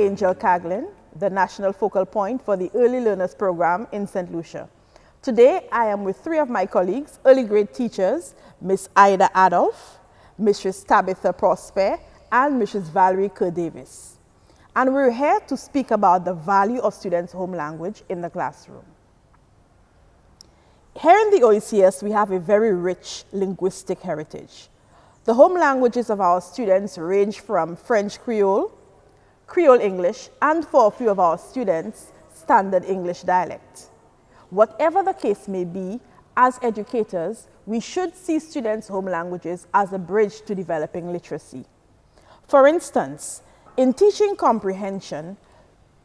Angel Caglin, the national focal point for the Early Learners Program in St. Lucia. Today, I am with three of my colleagues, early grade teachers, Miss Ida Adolph, Mrs. Tabitha Prosper, and Mrs. Valerie Kerr-Davis. And we're here to speak about the value of students' home language in the classroom. Here in the OECS, we have a very rich linguistic heritage. The home languages of our students range from French Creole, Creole English, and for a few of our students, Standard English dialect. Whatever the case may be, as educators, we should see students' home languages as a bridge to developing literacy. For instance, in teaching comprehension,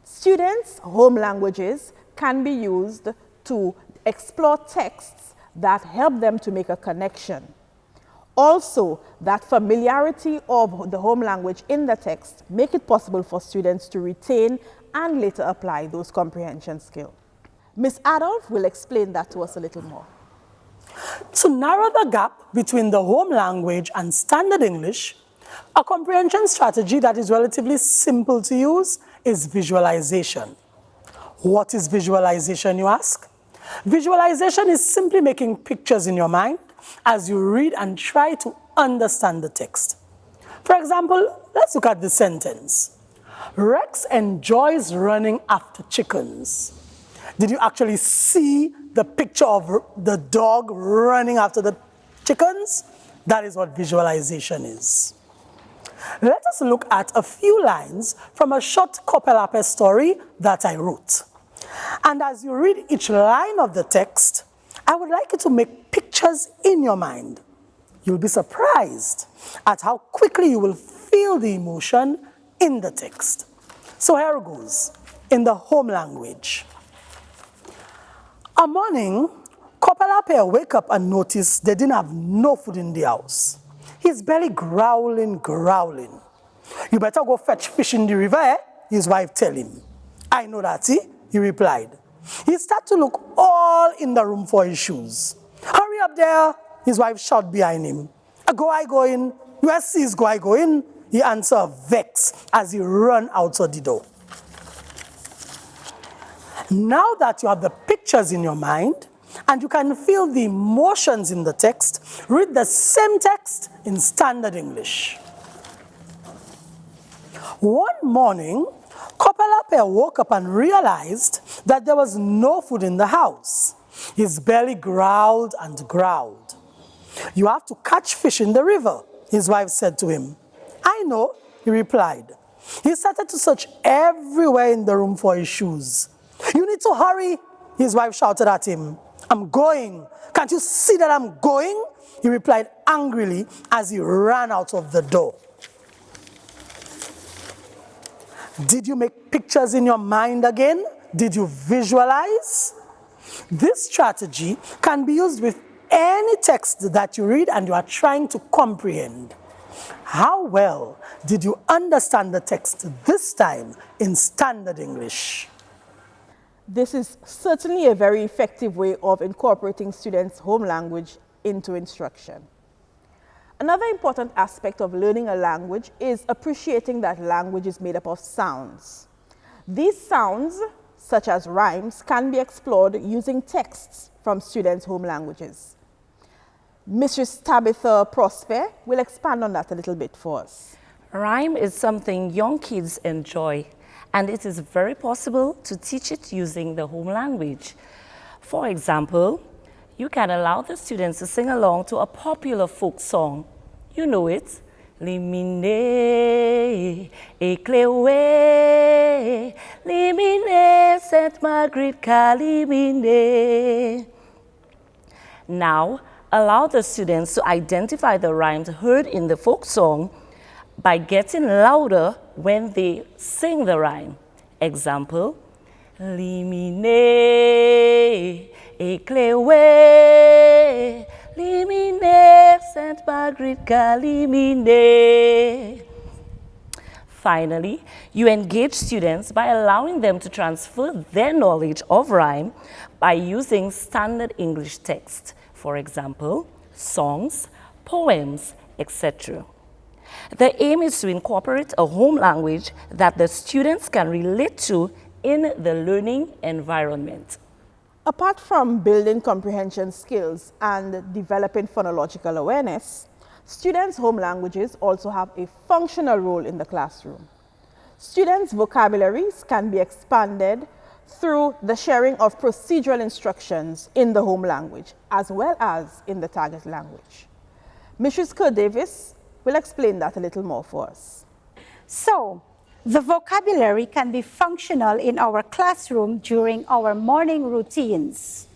students' home languages can be used to explore texts that help them to make a connection. Also, that familiarity of the home language in the text make it possible for students to retain and later apply those comprehension skills. Ms. Adolph will explain that to us a little more. To narrow the gap between the home language and Standard English, a comprehension strategy that is relatively simple to use is visualization. What is visualization, you ask? Visualization is simply making pictures in your mind as you read and try to understand the text. For example, let's look at this sentence. Rex enjoys running after chickens. Did you actually see the picture of the dog running after the chickens? That is what visualization is. Let us look at a few lines from a short Koppelapper story that I wrote. And as you read each line of the text, I would like you to make pictures in your mind. You'll be surprised at how quickly you will feel the emotion in the text. So here goes, in the home language. A morning, Koppelapper wake up and notice they didn't have no food in the house. His belly growling. You better go fetch fish in the river, eh? His wife tell him. I know that, he replied. He started to look all in the room for his shoes. Hurry up there, his wife shouted behind him. I go in. Where sees go in? He answered vexed as he ran out of the door. Now that you have the pictures in your mind and you can feel the emotions in the text, read the same text in Standard English. One morning, Koppelapper woke up and realized that there was no food in the house. His belly growled and growled. You have to catch fish in the river, his wife said to him. I know, he replied. He started to search everywhere in the room for his shoes. You need to hurry, his wife shouted at him. I'm going. Can't you see that I'm going? He replied angrily as he ran out of the door. Did you make pictures in your mind again? Did you visualize? This strategy can be used with any text that you read and you are trying to comprehend. How well did you understand the text this time in Standard English? This is certainly a very effective way of incorporating students' home language into instruction. Another important aspect of learning a language is appreciating that language is made up of sounds. These sounds, such as rhymes, can be explored using texts from students' home languages. Mrs. Tabitha Prosper will expand on that a little bit for us. Rhyme is something young kids enjoy, and it is very possible to teach it using the home language. For example, you can allow the students to sing along to a popular folk song. You know it. Limine, Eklewe, Limine, St. Margaret, Kalimine. Now, allow the students to identify the rhymes heard in the folk song by getting louder when they sing the rhyme. Example, Limine, Eklewe, Limine, St. Margaret, Kalimine. Finally, you engage students by allowing them to transfer their knowledge of rhyme by using Standard English text. For example, songs, poems, etc. The aim is to incorporate a home language that the students can relate to in the learning environment. Apart from building comprehension skills and developing phonological awareness, students' home languages also have a functional role in the classroom. Students' vocabularies can be expanded through the sharing of procedural instructions in the home language as well as in the target language. Mrs. Kerr Davis will explain that a little more for us. So, the vocabulary can be functional in our classroom during our morning routines.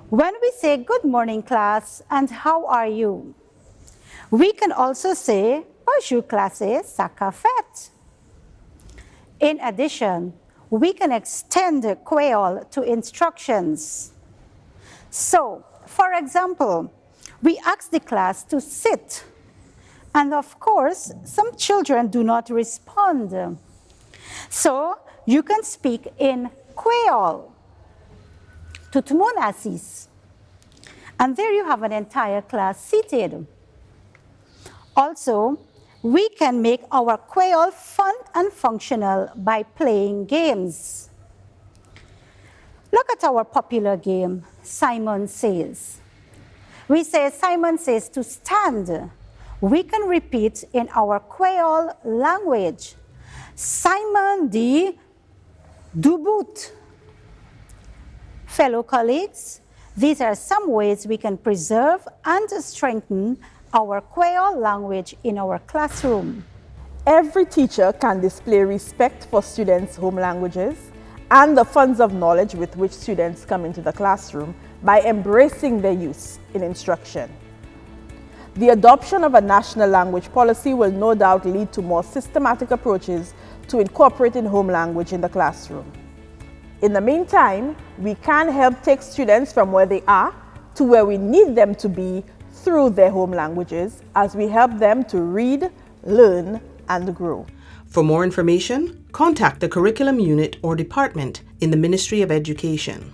When we say, "Good morning, class," and "How are you?" we can also say, "Bonjour, classe, ça qu'a fait?" In addition, we can extend Creole to instructions. So, for example, we ask the class to sit. And of course, some children do not respond. So you can speak in Creole. Tout le monde assis. And there you have an entire class seated. Also, we can make our Creole fun and functional by playing games. Look at our popular game, Simon Says. We say Simon says to stand. We can repeat in our Creole language, Simon dit debout. Fellow colleagues, these are some ways we can preserve and strengthen our Creole language in our classroom. Every teacher can display respect for students' home languages and the funds of knowledge with which students come into the classroom by embracing their use in instruction. The adoption of a national language policy will no doubt lead to more systematic approaches to incorporating home language in the classroom. In the meantime, we can help take students from where they are to where we need them to be through their home languages as we help them to read, learn, and grow. For more information, contact the Curriculum Unit or Department in the Ministry of Education.